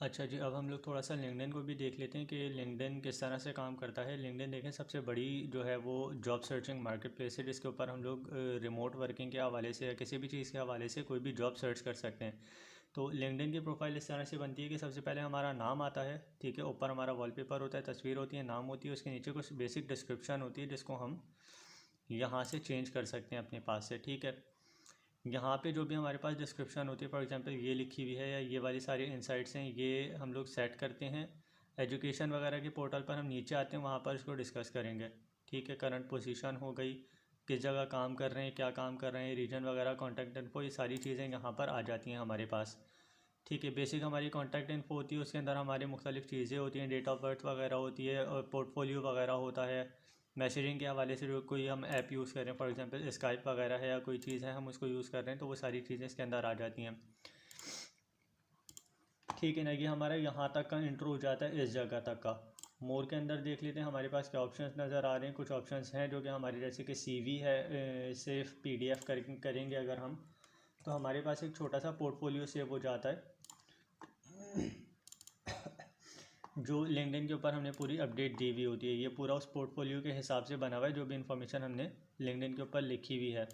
अच्छा जी, अब हम लोग थोड़ा सा लिंक्डइन को भी देख लेते हैं कि लिंक्डइन किस तरह से काम करता है। लिंक्डइन देखें, सबसे बड़ी जो है वो जॉब सर्चिंग मार्केट प्लेस है, जिसके ऊपर हम लोग रिमोट वर्किंग के हवाले से या किसी भी चीज़ के हवाले से कोई भी जॉब सर्च कर सकते हैं। तो लिंक्डइन की प्रोफाइल इस तरह से बनती है कि सबसे पहले हमारा नाम आता है, ठीक है। ऊपर हमारा वॉलपेपर होता है, तस्वीर होती है, नाम होती है, उसके नीचे कुछ बेसिक डिस्क्रिप्शन होती है जिसको हम यहाँ से चेंज कर सकते हैं अपने पास से, ठीक है। यहाँ पे जो भी हमारे पास डिस्क्रिप्शन होती है, फॉर एग्जांपल ये लिखी हुई है या ये वाली सारी इंसाइट्स हैं, ये हम लोग सेट करते हैं। एजुकेशन वगैरह के पोर्टल पर हम नीचे आते हैं, वहाँ पर इसको डिस्कस करेंगे, ठीक है। करंट पोजीशन हो गई, किस जगह काम कर रहे हैं, क्या काम कर रहे हैं, रीजन वगैरह, कॉन्टैक्ट इन्फो, ये सारी चीज़ें यहाँ पर आ जाती हैं हमारे पास, ठीक है। बेसिक हमारी कॉन्टैक्ट इन्फो होती है, उसके अंदर हमारी मुख्तलिफ़ चीज़ें होती हैं, डेट ऑफ बर्थ वगैरह होती है और पोर्टफोलियो वगैरह होता है। मैसेजिंग के हवाले से जो कोई हम ऐप यूज़ करें, फॉर एग्जांपल स्काइप वगैरह है या कोई चीज़ है हम उसको यूज़ कर रहे हैं, तो वो सारी चीज़ें इसके अंदर आ जाती हैं, ठीक है ना। ये हमारा यहाँ तक का इंट्रो हो जाता है, इस जगह तक का। मोर के अंदर देख लेते हैं हमारे पास क्या ऑप्शंस नज़र आ रहे हैं। कुछ ऑप्शंस हैं जो कि हमारे, जैसे कि सीवी है, सिर्फ पीडीएफ करेंगे अगर हम, तो हमारे पास एक छोटा सा पोर्टफोलियो सेव हो जाता है, जो लिंक्डइन के ऊपर हमने पूरी अपडेट दी हुई होती है। ये पूरा उस पोर्टफोलियो के हिसाब से बना हुआ है, जो भी इन्फॉर्मेशन हमने लिंक्डइन के ऊपर लिखी हुई है।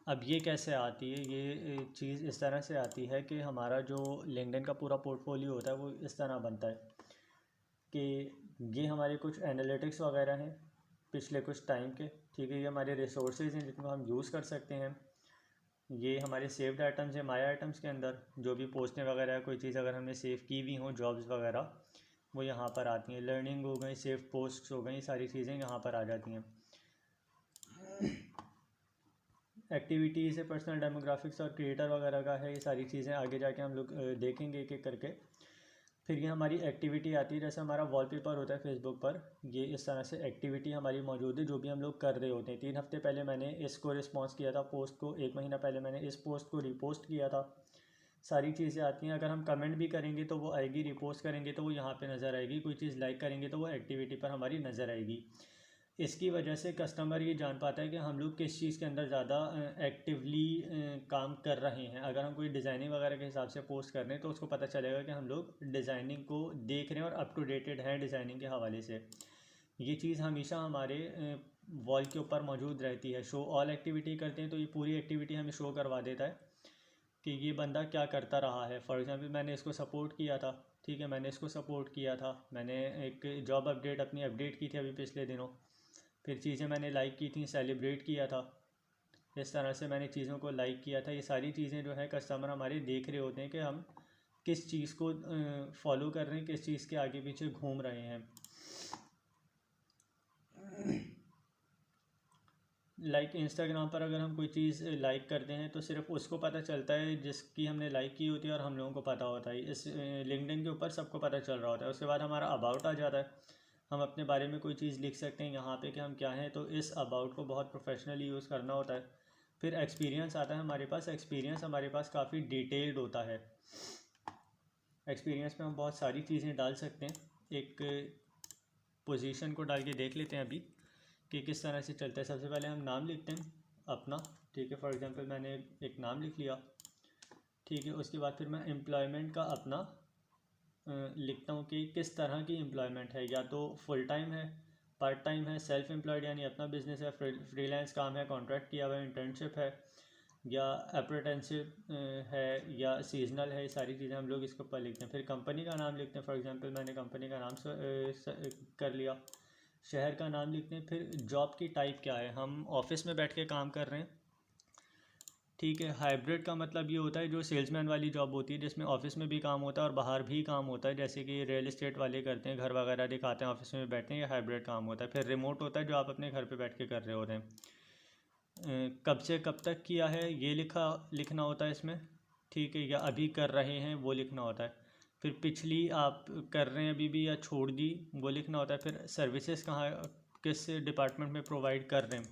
अब ये कैसे आती है, ये चीज़ इस तरह से आती है कि हमारा जो लिंक्डइन का पूरा पोर्टफोलियो होता है वो इस तरह बनता है कि ये हमारे कुछ एनालिटिक्स वगैरह हैं पिछले कुछ टाइम के, ठीक है। ये हमारे रिसोर्सेज हैं जिनको हम यूज़ कर सकते हैं। ये हमारे सेव्ड आइटम्स हैं माई आइटम्स के अंदर, जो भी पोस्टें वगैरह कोई चीज़ अगर हमने सेव की हुई हों, जॉब्स वगैरह, वो यहाँ पर आती हैं। लर्निंग हो गई, सेव पोस्ट हो गई, सारी चीज़ें यहाँ पर आ जाती हैं। एक्टिविटीज़ है, पर्सनल डेमोग्राफिक्स और क्रिएटर वगैरह का है, ये सारी चीज़ें आगे जाके हम लोग देखेंगे एक एक करके। फिर ये हमारी एक्टिविटी आती है, जैसे हमारा वॉलपेपर होता है फेसबुक पर, ये इस तरह से एक्टिविटी हमारी मौजूद है जो भी हम लोग कर रहे होते हैं। 3 हफ्ते पहले मैंने इसको रिस्पॉन्स किया था पोस्ट को, 1 महीना पहले मैंने इस पोस्ट को रिपोस्ट किया था, सारी चीज़ें आती हैं। अगर हम कमेंट भी करेंगे तो वो आएगी, रिपोस्ट करेंगे तो वो यहाँ पे नज़र आएगी, कोई चीज़ लाइक करेंगे तो वो एक्टिविटी पर हमारी नज़र आएगी। इसकी वजह से कस्टमर ये जान पाता है कि हम लोग किस चीज़ के अंदर ज़्यादा एक्टिवली काम कर रहे हैं। अगर हम कोई डिज़ाइनिंग वगैरह के हिसाब से पोस्ट कर रहे हैं तो उसको पता चलेगा कि हम लोग डिज़ाइनिंग को देख रहे हैं और अप टू डेटेड हैं डिज़ाइनिंग के हवाले से। ये चीज़ हमेशा हमारे वॉल के ऊपर मौजूद रहती है। शो ऑल एक्टिविटी करते हैं तो ये पूरी एक्टिविटी हमें शो करवा देता है कि ये बंदा क्या करता रहा है। फॉर एग्ज़ाम्पल मैंने इसको सपोर्ट किया था, ठीक है, मैंने इसको सपोर्ट किया था, मैंने एक जॉब अपडेट अपनी अपडेट की थी अभी पिछले दिनों, फिर चीज़ें मैंने लाइक की थी, सेलिब्रेट किया था, इस तरह से मैंने चीज़ों को लाइक किया था। ये सारी चीज़ें जो है कस्टमर हमारे देख रहे होते हैं कि हम किस चीज़ को फॉलो कर रहे हैं, किस चीज़ के आगे पीछे घूम रहे हैं। लाइक इंस्टाग्राम पर अगर हम कोई चीज़ लाइक करते हैं तो सिर्फ उसको पता चलता है जिसकी हमने लाइक की होती है और हम लोगों को पता होता है। इस लिंक्डइन के ऊपर सबको पता चल रहा होता है। उसके बाद हमारा अबाउट आ जाता है, हम अपने बारे में कोई चीज़ लिख सकते हैं यहाँ पे कि हम क्या हैं, तो इस अबाउट को बहुत प्रोफेशनली यूज़ करना होता है। फिर एक्सपीरियंस आता है हमारे पास, एक्सपीरियंस हमारे पास काफ़ी डिटेल्ड होता है। एक्सपीरियंस में हम बहुत सारी चीज़ें डाल सकते हैं। एक पोजीशन को डाल के देख लेते हैं अभी कि किस तरह से चलता है। सबसे पहले हम नाम लिखते हैं अपना, ठीक है। फॉर एग्जांपल मैंने एक नाम लिख लिया, ठीक है। उसके बाद फिर मैं एम्प्लॉयमेंट का अपना लिखता हूँ कि किस तरह की एम्प्लॉयमेंट है, या तो फुल टाइम है, पार्ट टाइम है, सेल्फ एम्प्लॉयड यानी अपना बिजनेस है, फ्रीलांस काम है, कॉन्ट्रैक्ट किया हुआ है, इंटर्नशिप है, या अप्रेंटिसशिप है, या सीजनल है। ये सारी चीज़ें हम लोग इसके ऊपर लिखते हैं। फिर कंपनी का नाम लिखते हैं, फॉर एग्जांपल मैंने कंपनी का नाम कर लिया, शहर का नाम लिखते हैं। फिर जॉब की टाइप क्या है, हम ऑफिस में बैठ के काम कर रहे हैं, ठीक है। हाइब्रिड का मतलब ये होता है जो सेल्समैन वाली जॉब होती है जिसमें ऑफिस में भी काम होता है और बाहर भी काम होता है, जैसे कि रियल एस्टेट वाले करते हैं, घर वगैरह दिखाते हैं, ऑफिस में बैठते हैं, ये हाइब्रिड काम होता है। फिर रिमोट होता है जो आप अपने घर पे बैठ के कर रहे होते हैं। कब से कब तक किया है ये लिखना होता है इसमें, ठीक है, या अभी कर रहे हैं वो लिखना होता है। फिर पिछली आप कर रहे हैं अभी भी या छोड़ दी वो लिखना होता है। फिर सर्विसेज कहाँ किस डिपार्टमेंट में प्रोवाइड कर रहे हैं,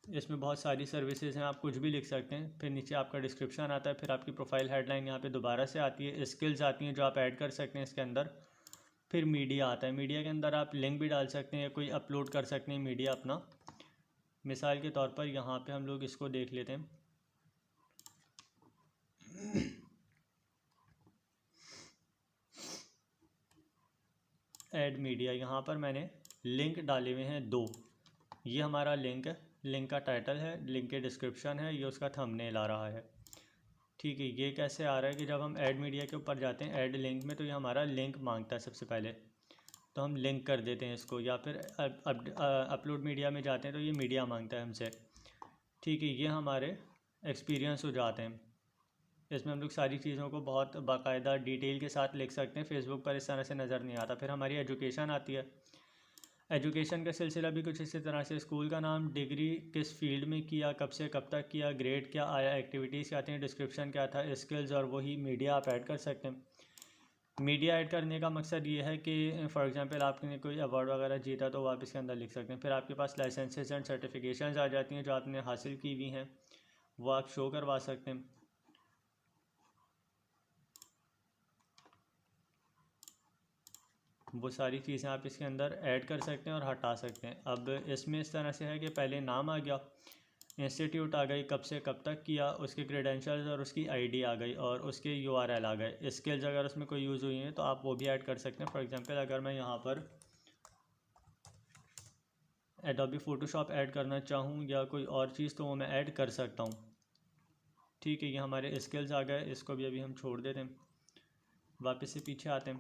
इसमें बहुत सारी सर्विसेज हैं, आप कुछ भी लिख सकते हैं। फिर नीचे आपका डिस्क्रिप्शन आता है, फिर आपकी प्रोफाइल हेडलाइन यहाँ पे दोबारा से आती है, स्किल्स आती हैं जो आप ऐड कर सकते हैं इसके अंदर। फिर मीडिया आता है, मीडिया के अंदर आप लिंक भी डाल सकते हैं या कोई अपलोड कर सकते हैं मीडिया अपना। मिसाल के तौर पर यहाँ पे हम लोग इसको देख लेते हैं, ऐड मीडिया, यहाँ पर मैंने लिंक डाले हुए हैं 2। ये हमारा लिंक है, लिंक का टाइटल है, लिंक के डिस्क्रिप्शन है, ये उसका थंबनेल आ रहा है। ठीक है, ये कैसे आ रहा है कि जब हम ऐड मीडिया के ऊपर जाते हैं ऐड लिंक में, तो ये हमारा लिंक मांगता है सबसे पहले, तो हम लिंक कर देते हैं इसको, या फिर अपलोड मीडिया में जाते हैं तो ये मीडिया मांगता है हमसे। ठीक है, ये हमारे एक्सपीरियंस हो जाते हैं। इसमें हम लोग सारी चीज़ों को बहुत बाकायदा डिटेल के साथ लिख सकते हैं, फेसबुक पर इस तरह से नज़र नहीं आता। फिर हमारी एजुकेशन आती है। एजुकेशन का सिलसिला भी कुछ इसी तरह से, स्कूल का नाम, डिग्री किस फील्ड में किया, कब से कब तक किया, ग्रेड क्या आया, एक्टिविटीज़ क्या थी, डिस्क्रिप्शन क्या था, स्किल्स, और वही मीडिया आप ऐड कर सकते हैं। मीडिया ऐड करने का मकसद ये है कि फॉर एग्जांपल आपने कोई अवार्ड वगैरह जीता तो आप इसके अंदर लिख सकते हैं। फिर आपके पास लाइसेंसेस एंड सर्टिफिकेशंस आ जाती हैं जो आपने हासिल की हुई हैं, वो आप शो करवा सकते हैं। वो सारी चीज़ें आप इसके अंदर ऐड कर सकते हैं और हटा सकते हैं। अब इसमें इस तरह से है कि पहले नाम आ गया, इंस्टीट्यूट आ गई, कब से कब तक किया, उसके क्रेडेंशियल्स और उसकी आईडी आ गई, और उसके यूआरएल आ गए। स्किल्स अगर उसमें कोई यूज़ हुई है तो आप वो भी ऐड कर सकते हैं। फॉर एग्जांपल अगर मैं यहाँ पर एडोबी फ़ोटोशॉप ऐड करना चाहूँ या कोई और चीज़, तो वो मैं ऐड कर सकता हूँ। ठीक है, ये हमारे स्किल्स आ गए, इसको भी अभी हम छोड़ देते हैं, वापस से पीछे आते हैं।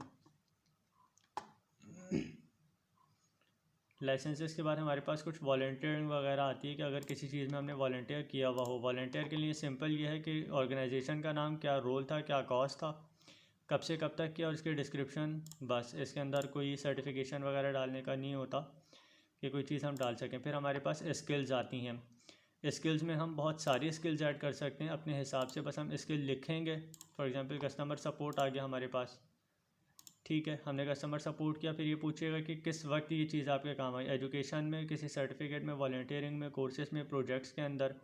लाइसेंसेस के बाद हमारे पास कुछ वॉलंटियरिंग वगैरह आती है कि अगर किसी चीज़ में हमने वॉलंटियर किया हुआ हो। वॉलंटियर के लिए सिंपल ये है कि ऑर्गेनाइजेशन का नाम, क्या रोल था, क्या कॉज था, कब से कब तक किया, और उसकी डिस्क्रिप्शन, बस। इसके अंदर कोई सर्टिफिकेशन वगैरह डालने का नहीं होता कि कोई चीज़ हम डाल सकें। फिर हमारे पास स्किल्स आती हैं। स्किल्स में हम बहुत सारी स्किल्स ऐड कर सकते हैं अपने हिसाब से, बस हम स्किल लिखेंगे। फॉर एग्जांपल कस्टमर सपोर्ट आ गया हमारे पास। ठीक है, हमने कस्टमर सपोर्ट किया, फिर ये पूछेगा कि किस वक्त ये चीज़ आपके काम आई, एजुकेशन में, किसी सर्टिफिकेट में, वॉलंटियरिंग में, कोर्सेज में, प्रोजेक्ट्स के अंदर,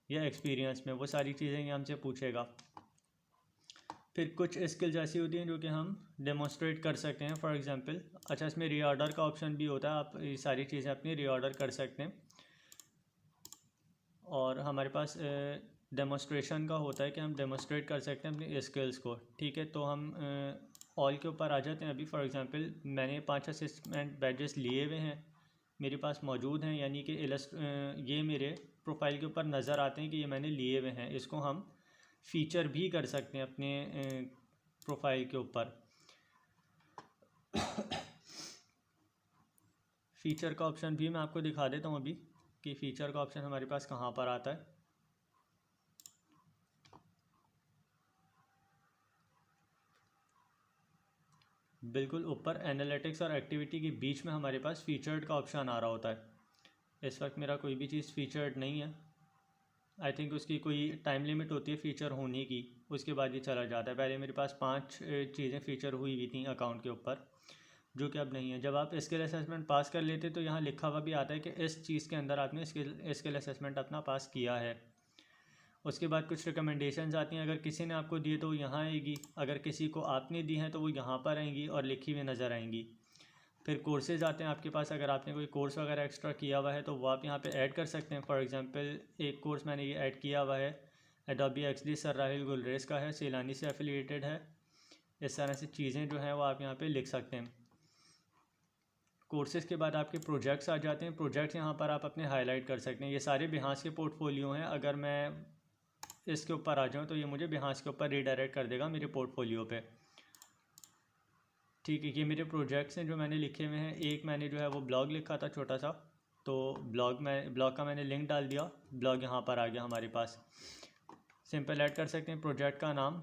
या एक्सपीरियंस में। वो सारी चीज़ें ये हमसे पूछेगा। फिर कुछ स्किल्स ऐसी होती हैं जो कि हम डेमोन्स्ट्रेट कर सकते हैं। फॉर एग्जांपल, अच्छा, इसमें रीऑर्डर का ऑप्शन भी होता है, आप ये सारी चीज़ें अपनी रीऑर्डर कर सकते हैं। और हमारे पास डेमोन्स्ट्रेशन का होता है कि हम डेमोन्स्ट्रेट कर सकते हैं अपनी स्किल्स को। ठीक है, तो हम ऑल के ऊपर आ जाते हैं। अभी फॉर एग्जांपल मैंने 5 असिस्टेंट बैजेस लिए हुए हैं, मेरे पास मौजूद हैं, यानी कि ये मेरे प्रोफाइल के ऊपर नज़र आते हैं कि ये मैंने लिए हुए हैं। इसको हम फ़ीचर भी कर सकते हैं अपने प्रोफाइल के ऊपर। फ़ीचर का ऑप्शन भी मैं आपको दिखा देता हूँ अभी कि फ़ीचर का ऑप्शन हमारे पास कहाँ पर आता है। बिल्कुल ऊपर एनालिटिक्स और एक्टिविटी के बीच में हमारे पास फ़ीचर्ड का ऑप्शन आ रहा होता है। इस वक्त मेरा कोई भी चीज़ फ़ीचर्ड नहीं है। आई थिंक उसकी कोई टाइम लिमिट होती है फ़ीचर होने की, उसके बाद ये चला जाता है। पहले मेरे पास 5 चीज़ें फ़ीचर हुई हुई थी अकाउंट के ऊपर, जो कि अब नहीं है। जब आप स्किल असेसमेंट पास कर लेते तो यहाँ लिखा हुआ भी आता है कि इस चीज़ के अंदर आपने स्किल असेसमेंट अपना पास किया है। उसके बाद कुछ रिकमेंडेशंस आती हैं, अगर किसी ने आपको दिए तो वो यहाँ आएगी, अगर किसी को आपने दी हैं तो वो यहाँ पर आएंगी और लिखी हुई नज़र आएंगी। फिर कोर्सेज़ आते हैं आपके पास, अगर आपने कोई कोर्स वगैरह एक्स्ट्रा किया हुआ है तो वो आप यहाँ पे ऐड कर सकते हैं। फॉर एग्जांपल एक कोर्स मैंने ये ऐड किया हुआ है, Adobe XD sir Rahil Gulrez का है, सैलानी से एफिलिएटेड है। इस तरह से चीज़ें जो हैं वो आप यहाँ पे लिख सकते हैं। कोर्सेज़ के बाद आपके प्रोजेक्ट्स आ जाते हैं। प्रोजेक्ट्स यहाँ पर आप अपने हाईलाइट कर सकते हैं। ये सारे बिहास के पोर्टफोलियो हैं। अगर मैं इसके ऊपर आ जाऊँ तो ये मुझे बिहास के ऊपर रीडायरेक्ट कर देगा मेरे पोर्टफोलियो पे। ठीक है, ये मेरे प्रोजेक्ट्स हैं जो मैंने लिखे हुए हैं। एक मैंने जो है वो ब्लॉग लिखा था छोटा सा, तो ब्लॉग का मैंने लिंक डाल दिया, ब्लॉग यहाँ पर आ गया हमारे पास। सिंपल ऐड कर सकते हैं प्रोजेक्ट का नाम,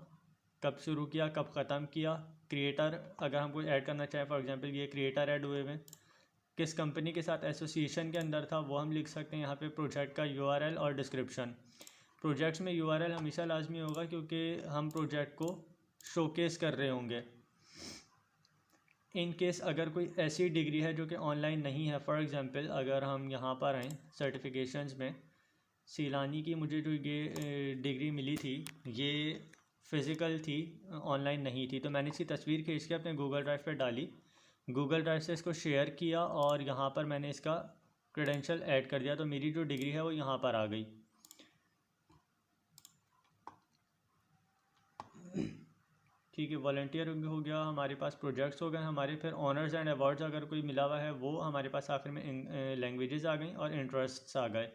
कब शुरू किया, कब ख़त्म किया, क्रिएटर अगर हम कोई ऐड करना चाहें, फॉर एग्जांपल ये क्रिएटर ऐड हुए हुए, किस कंपनी के साथ एसोसिएशन के अंदर था वो हम लिख सकते हैं यहाँ पे। प्रोजेक्ट का यूआरएल और डिस्क्रिप्शन। प्रोजेक्ट्स में यूआरएल हमेशा लाजमी होगा क्योंकि हम प्रोजेक्ट को शोकेस कर रहे होंगे। इन केस अगर कोई ऐसी डिग्री है जो कि ऑनलाइन नहीं है, फॉर एग्जांपल अगर हम यहाँ पर आएँ सर्टिफिकेशंस में, सैलानी की मुझे जो ये डिग्री मिली थी ये फ़िज़िकल थी, ऑनलाइन नहीं थी, तो मैंने इसकी तस्वीर खींच के अपने गूगल ड्राइव पे डाली, गूगल ड्राइव से इसको शेयर किया और यहाँ पर मैंने इसका क्रेडेंशियल ऐड कर दिया, तो मेरी जो डिग्री है वो यहाँ पर आ गई। ठीक है, वॉलंटियर हो गया, हमारे पास प्रोजेक्ट्स हो गए हमारे, फिर ऑनर्स एंड अवार्ड्स अगर कोई मिला हुआ है वो हमारे पास आखिर में लैंग्वेजेस आ गई और इंटरेस्ट्स आ गए।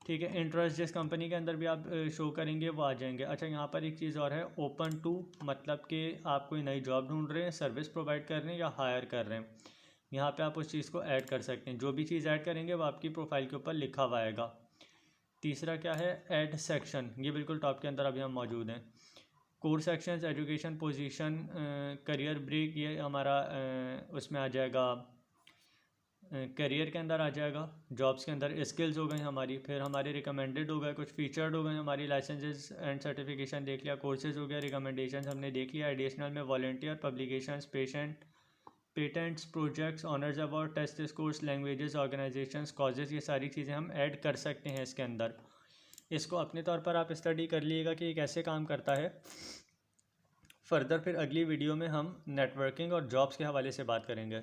ठीक है, इंटरेस्ट जिस कंपनी के अंदर भी आप शो करेंगे वो आ जाएंगे। अच्छा, यहाँ पर एक चीज़ और है, ओपन टू, मतलब कि आप कोई नई जॉब ढूंढ रहे हैं, सर्विस प्रोवाइड कर रहे हैं या हायर कर रहे हैं, यहाँ पे आप उस चीज़ को ऐड कर सकते हैं। जो भी चीज़ ऐड करेंगे वो आपकी प्रोफाइल के ऊपर लिखा हुआ आएगा। तीसरा क्या है, ऐड सेक्शन, ये बिल्कुल टॉप के अंदर अभी हम मौजूद हैं। Core sections, education, position, career break, ये हमारा उसमें आ जाएगा, करियर के अंदर आ जाएगा। जॉब्स के अंदर स्किल्स हो गई हमारी, फिर हमारे रिकमेंडेड हो गए, कुछ फीचर्ड हो गए हमारी, लाइसेंसेस एंड सर्टिफिकेशन देख लिया, कोर्सेज हो गया, रिकमेंडेशन हमने देख लिया, एडिशनल में volunteer, publications, patents, projects, honours award, test scores, languages, organisations, causes, ये सारी चीज़ें हम ऐड कर सकते हैं इसके अंदर। इसको अपने तौर पर आप स्टडी कर लीजिएगा कि ये कैसे काम करता है। फर्दर फिर अगली वीडियो में हम नेटवर्किंग और जॉब्स के हवाले से बात करेंगे।